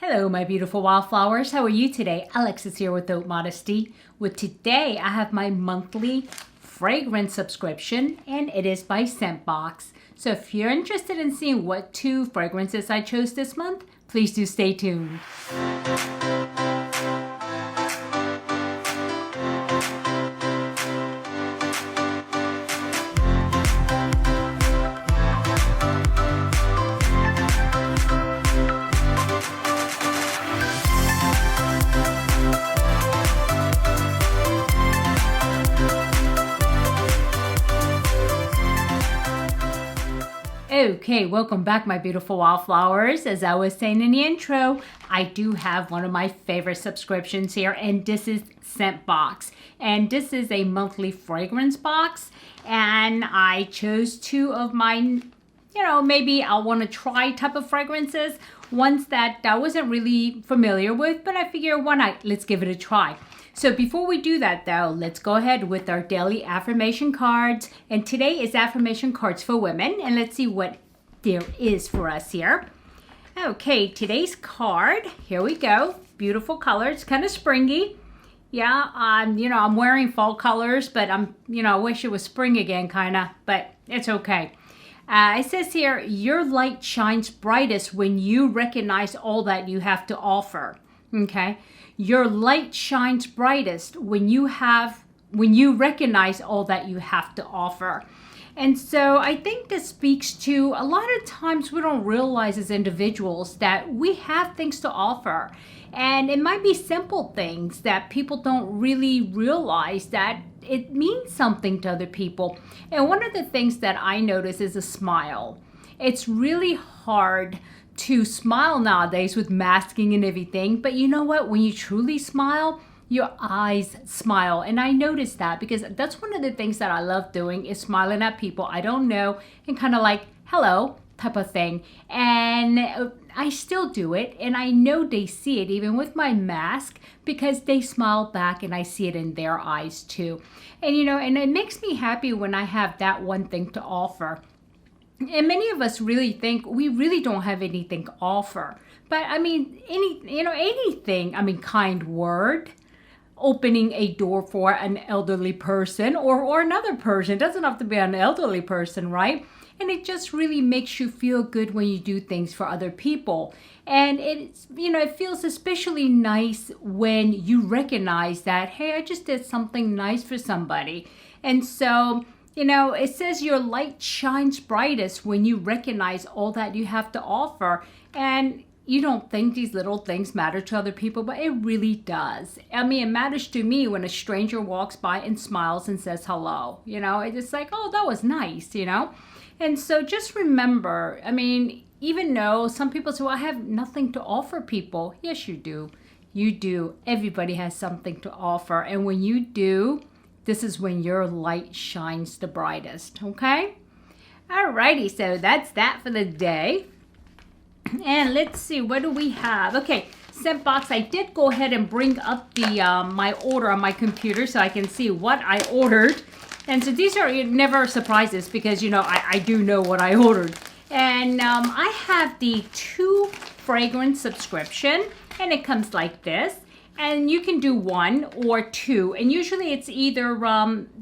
Hello, my beautiful wildflowers. How are you today? Alexis here with Modesty. With today, I have my monthly fragrance subscription, and it is by Scentbox. So if you're interested in seeing what 2 fragrances I chose this month, please do stay tuned. Okay, welcome back, my beautiful wildflowers. As I was saying in the intro, I do have one of my favorite subscriptions here, and this is Scentbox. And this is a monthly fragrance box, and I chose 2 of my, maybe I want to try type of fragrances, ones that I wasn't really familiar with, but I figure why not, let's give it a try. So before we do that though, let's go ahead with our daily affirmation cards. And today is affirmation cards for women. And let's see what there is for us here. Okay, today's card, here we go. Beautiful colors, kind of springy. Yeah, I'm wearing fall colors, but I wish it was spring again, kind of, but it's okay. It says here, your light shines brightest when you recognize all that you have to offer. Okay. Your light shines brightest when you recognize all that you have to offer. And so I think this speaks to a lot of times we don't realize as individuals that we have things to offer. And it might be simple things that people don't really realize that it means something to other people. And one of the things that I notice is a smile. It's really hard to smile nowadays with masking and everything, but you know what, when you truly smile, your eyes smile. And I noticed that because that's one of the things that I love doing is smiling at people I don't know and kind of like hello type of thing. And I still do it, and I know they see it even with my mask because they smile back and I see it in their eyes too. And and it makes me happy when I have that one thing to offer. And many of us really think we really don't have anything to offer. But I mean, anything, kind word, opening a door for an elderly person or another person. It doesn't have to be an elderly person, right? And it just really makes you feel good when you do things for other people. And it's, it feels especially nice when you recognize that, hey, I just did something nice for somebody. And so, it says your light shines brightest when you recognize all that you have to offer. And you don't think these little things matter to other people, but it really does. It matters to me when a stranger walks by and smiles and says hello. It's just like, oh, that was nice, And so just remember, even though some people say, well, I have nothing to offer people. Yes, you do. You do. Everybody has something to offer. And when you do, this is when your light shines the brightest, okay? Alrighty, so that's that for the day. And let's see, what do we have? Okay, Scentbox, I did go ahead and bring up the my order on my computer so I can see what I ordered. And so these are never surprises because, I do know what I ordered. And I have the 2 fragrance subscription, and it comes like this. And you can do 1 or 2, and usually it's either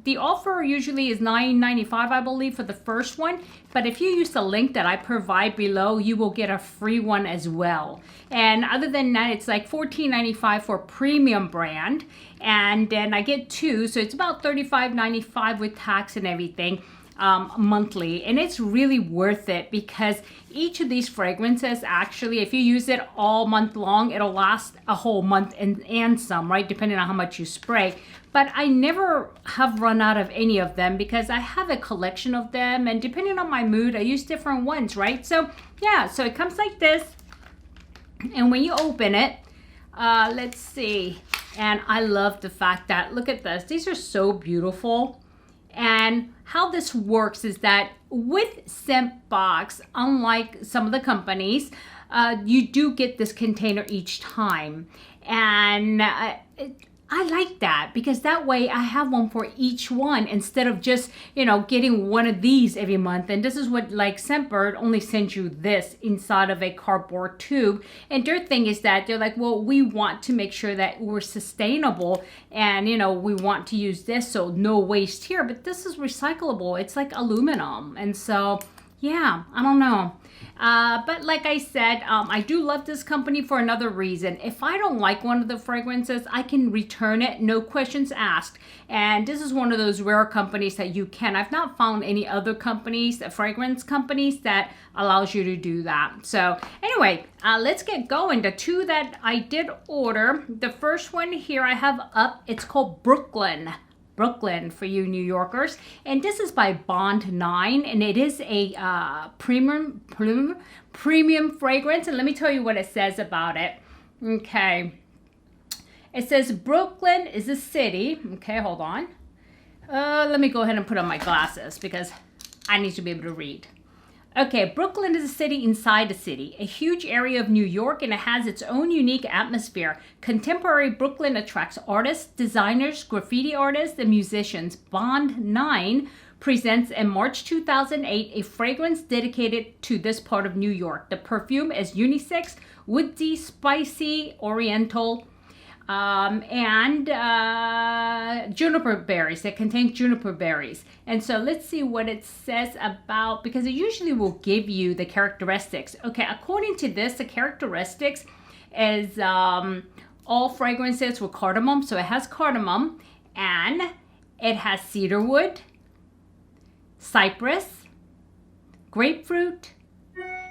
the offer usually is $9.95, I believe, for the first one. But if you use the link that I provide below, you will get a free one as well. And other than that, it's like $14.95 for premium brand, and then I get 2, so it's about $35.95 with tax and everything. Monthly, and it's really worth it because each of these fragrances actually, if you use it all month long, it'll last a whole month and some, right, depending on how much you spray. But I never have run out of any of them because I have a collection of them, and depending on my mood, I use different ones, right? So yeah, so it comes like this, and when you open it, let's see, and I love the fact that, look at this, these are so beautiful. And how this works is that with Scentbox, unlike some of the companies, you do get this container each time. And I like that because that way I have one for each one instead of just, you know, getting one of these every month. And this is what, like, Scentbird only sends you this inside of a cardboard tube. And their thing is that they're like, well, we want to make sure that we're sustainable and, you know, we want to use this, so no waste here. But this is recyclable. It's like aluminum. And so, yeah, I don't know. But like I said, I do love this company for another reason. If I don't like one of the fragrances, I can return it, no questions asked. And this is one of those rare companies that you can. I've not found any other companies, fragrance companies, that allows you to do that. So anyway, let's get going. The two that I did order, the first one here I have up, it's called Brooklyn for you New Yorkers, and this is by Bond 9, and it is a premium fragrance. And let me tell you what it says about it. Okay, it says Brooklyn is a city. Okay, hold on. Let me go ahead and put on my glasses because I need to be able to read. Okay, Brooklyn is a city inside a city, a huge area of New York, and it has its own unique atmosphere. Contemporary Brooklyn attracts artists, designers, graffiti artists, and musicians. Bond 9 presents in March 2008 a fragrance dedicated to this part of New York. The perfume is unisex, woodsy, spicy, oriental, and juniper berries. It contains juniper berries. And so let's see what it says about, because it usually will give you the characteristics. Okay, according to this, the characteristics is all fragrances with cardamom. So it has cardamom, and it has cedarwood, cypress, grapefruit,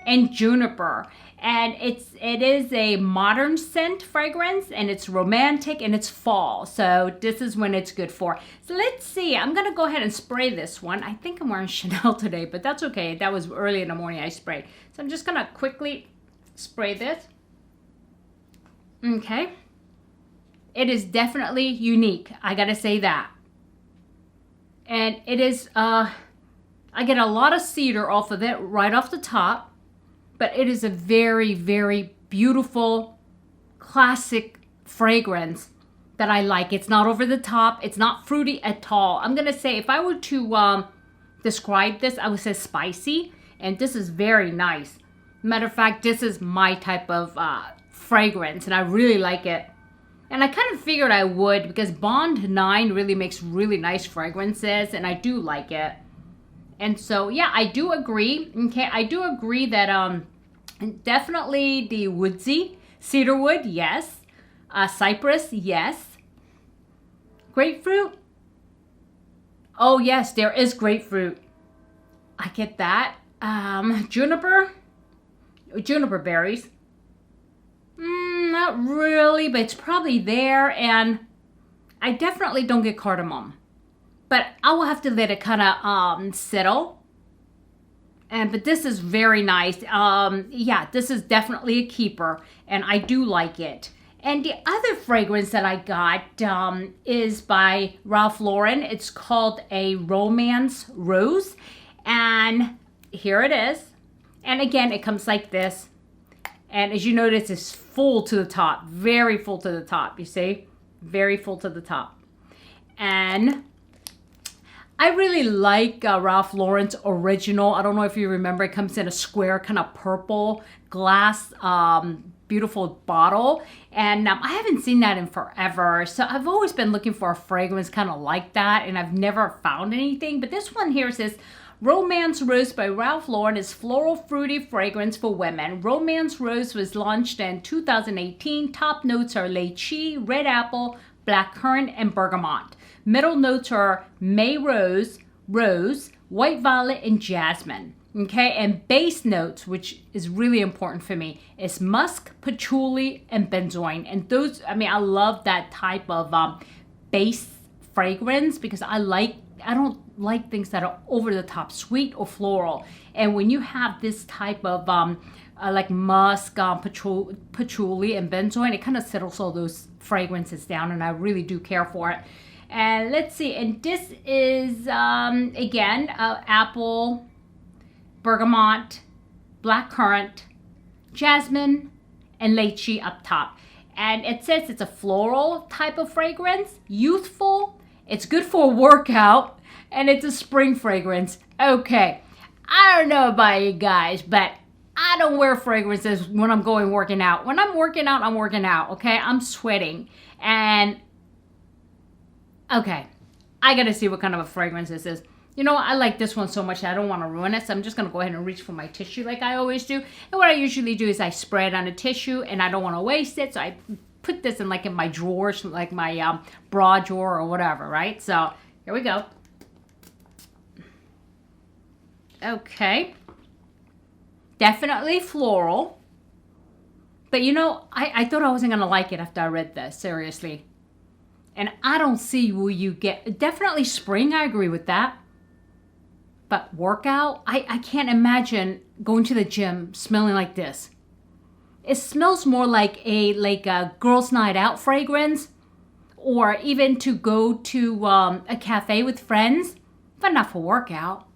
and juniper. And it is a modern scent fragrance, and it's romantic, and it's fall. So this is when it's good for. So let's see. I'm going to go ahead and spray this one. I think I'm wearing Chanel today, but that's okay. That was early in the morning I sprayed. So I'm just going to quickly spray this. Okay. It is definitely unique. I got to say that. And it is, I get a lot of cedar off of it right off the top. But it is a very, very beautiful, classic fragrance that I like. It's not over the top. It's not fruity at all. I'm going to say, if I were to describe this, I would say spicy. And this is very nice. Matter of fact, this is my type of fragrance, and I really like it. And I kind of figured I would, because Bond 9 really makes really nice fragrances, and I do like it. And so, yeah, I do agree. Okay, I do agree that definitely the woodsy, cedarwood, yes. Cypress, yes. Grapefruit. Oh, yes, there is grapefruit. I get that. Juniper berries. Not really, but it's probably there. And I definitely don't get cardamom. But I will have to let it kind of settle. But this is very nice. Yeah, this is definitely a keeper, and I do like it. And the other fragrance that I got is by Ralph Lauren. It's called a Romance Rose, and here it is. And again, it comes like this. And as you notice, it's full to the top, very full to the top. You see, very full to the top. And I really like Ralph Lauren's original. I don't know if you remember, it comes in a square kind of purple glass, beautiful bottle. And I haven't seen that in forever. So I've always been looking for a fragrance kind of like that, and I've never found anything. But this one here says, Romance Rose by Ralph Lauren is floral fruity fragrance for women. Romance Rose was launched in 2018. Top notes are lychee, red apple, blackcurrant, and bergamot. Middle notes are May rose, white violet, and jasmine. Okay, and base notes, which is really important for me, is musk, patchouli, and benzoin. And those, I mean, I love that type of base fragrance because I don't like things that are over the top, sweet or floral. And when you have this type of like musk, patchouli, and benzoin, it kind of settles all those fragrances down, and I really do care for it. And let's see, and this is again apple, bergamot, blackcurrant, jasmine, and lychee up top. And it says it's a floral type of fragrance, youthful. It's good for a workout, and it's a spring fragrance. Okay, I don't know about you guys, but I don't wear fragrances when I'm going working out. When I'm working out, I'm working out, okay? I'm sweating. And, okay, I gotta see what kind of a fragrance this is. You know, I like this one so much that I don't want to ruin it, so I'm just going to go ahead and reach for my tissue like I always do. And what I usually do is I spray it on a tissue, and I don't want to waste it, so I put this in like in my drawers, like my bra drawer or whatever, right? So here we go. Okay. Definitely floral. But you know, I thought I wasn't going to like it after I read this, seriously. And I don't see where you get... Definitely spring, I agree with that. But workout, I can't imagine going to the gym smelling like this. It smells more like a girls' night out fragrance, or even to go to a cafe with friends, but not for workout.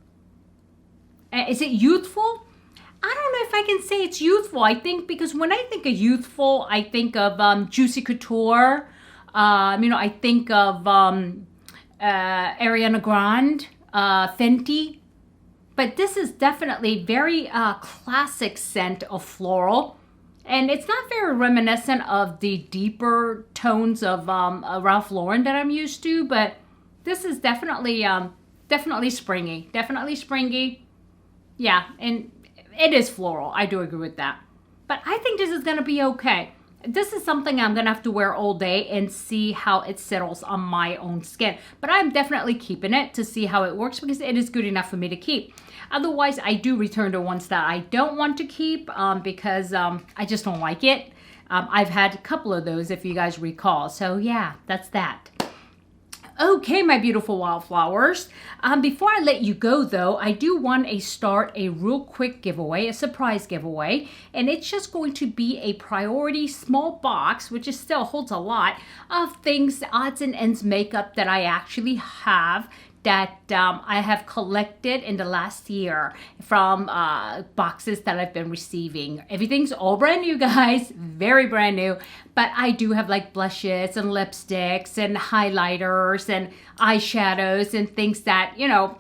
Is it youthful? I don't know if I can say it's youthful. I think because when I think of youthful, I think of Juicy Couture. You know, I think of Ariana Grande, Fenty. But this is definitely very classic scent of floral. And it's not very reminiscent of the deeper tones of Ralph Lauren that I'm used to. But this is definitely springy. Definitely springy. Yeah, and it is floral. I do agree with that. But I think this is going to be okay. This is something I'm going to have to wear all day and see how it settles on my own skin. But I'm definitely keeping it to see how it works because it is good enough for me to keep. Otherwise, I do return to ones that I don't want to keep because I just don't like it. I've had a couple of those, if you guys recall. So yeah, that's that. Okay, my beautiful wildflowers. Before I let you go, though, I do want to start a real quick giveaway, a surprise giveaway. And it's just going to be a priority small box, which is still holds a lot of things, odds and ends makeup that I actually have that I have collected in the last year from boxes that I've been receiving. Everything's all brand new, guys, very brand new. But I do have like blushes and lipsticks and highlighters and eyeshadows and things that, you know,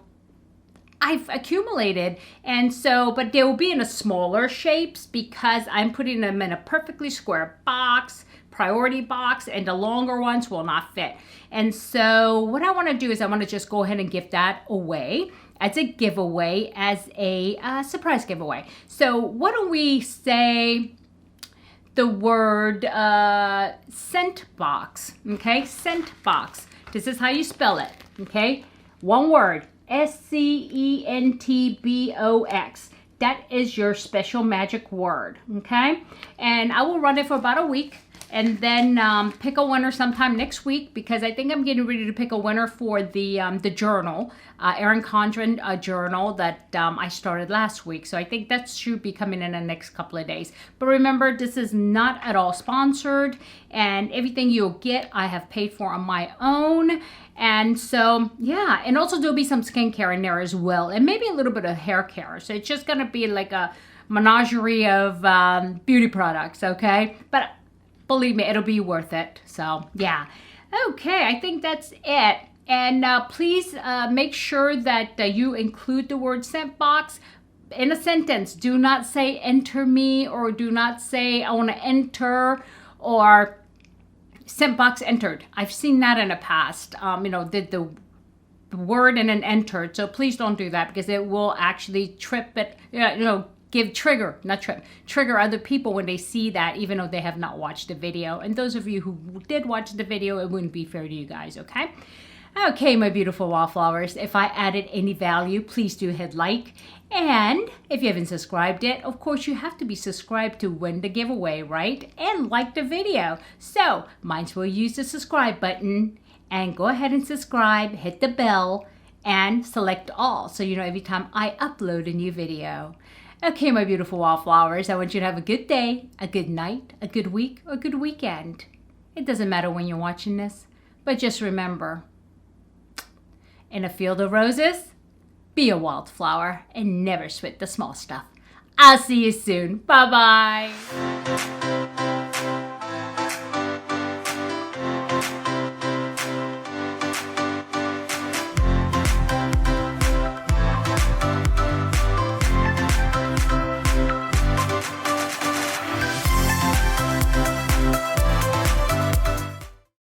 I've accumulated. And so, but they will be in a smaller shapes because I'm putting them in a perfectly square box, priority box, and the longer ones will not fit. And so what I want to do is I want to just go ahead and give that away as a giveaway, as a surprise giveaway. So why don't we say the word Scentbox, okay? Scentbox. This is how you spell it, okay? One word, Scentbox. That is your special magic word, okay? And I will run it for about a week. And then pick a winner sometime next week because I think I'm getting ready to pick a winner for the journal, Erin Condren journal that I started last week. So I think that should be coming in the next couple of days. But remember, this is not at all sponsored, and everything you'll get I have paid for on my own. And so, yeah, and also there'll be some skincare in there as well, and maybe a little bit of hair care. So it's just going to be like a menagerie of beauty products, okay? But believe me, it'll be worth it. So, yeah. Okay, I think that's it. And please make sure that you include the word Scentbox in a sentence. Do not say enter me, or do not say I want to enter, or Scentbox entered. I've seen that in the past. You know, did the word and then entered. So please don't do that because it will actually trip it, trigger other people when they see that, even though they have not watched the video. And those of you who did watch the video, it wouldn't be fair to you guys, okay? Okay, my beautiful wallflowers, if I added any value, please do hit like. And if you haven't subscribed yet, of course you have to be subscribed to win the giveaway, right? And like the video. So might as well use the subscribe button and go ahead and subscribe, hit the bell, and select all so you know every time I upload a new video. Okay, my beautiful wallflowers, I want you to have a good day, a good night, a good week, or a good weekend. It doesn't matter when you're watching this, but just remember, in a field of roses, be a wildflower and never sweat the small stuff. I'll see you soon. Bye-bye.